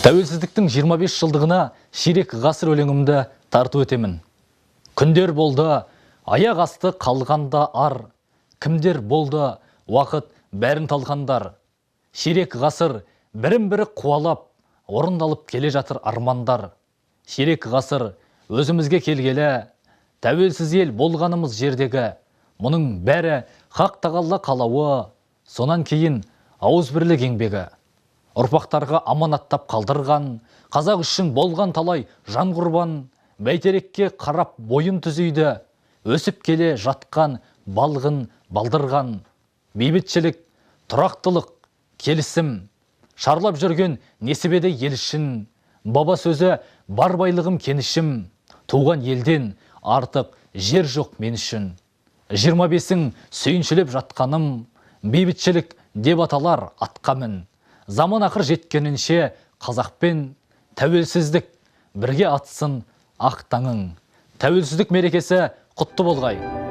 Тәуелсіздіктің 25 жылдығына ширек ғасыр өлеңімді тарту етемін. Күндер болды, аяқ асты қалғанда ар, кімдер болды, уақыт бәрін талғандар. Ширек ғасыр бірін-бірі қуалап, орындалып келе жатыр армандар. Ширек ғасыр өзімізге келгелі, тәуелсіз ел болғанымыз жердегі, мұның бәрі хақ тағалла қалауы, сонан кейін ауызбірлік еңбегі. Ұрпақтарға аманаттап қалдырған, қазақ үшін болған талай жан құрбан, бәйтерекке қарап бойын түзейді, өсіп келе жатқан балғын балдырған. Бейбітшілік, тұрақтылық, келісім, шарлап жүрген несібеді ел үшін, баба сөзі бар байлығым кенішім, туған елден артық жер жоқ мен үшін. 25-ің сүйіншілеп жатқаным, бейбітшілік деп аталар атқа мін. Заман ақыр жеткенінше қазақпен тәуелсіздік бірге атсын ақ таңың. Тәуелсіздік мерекесі құтты болғай.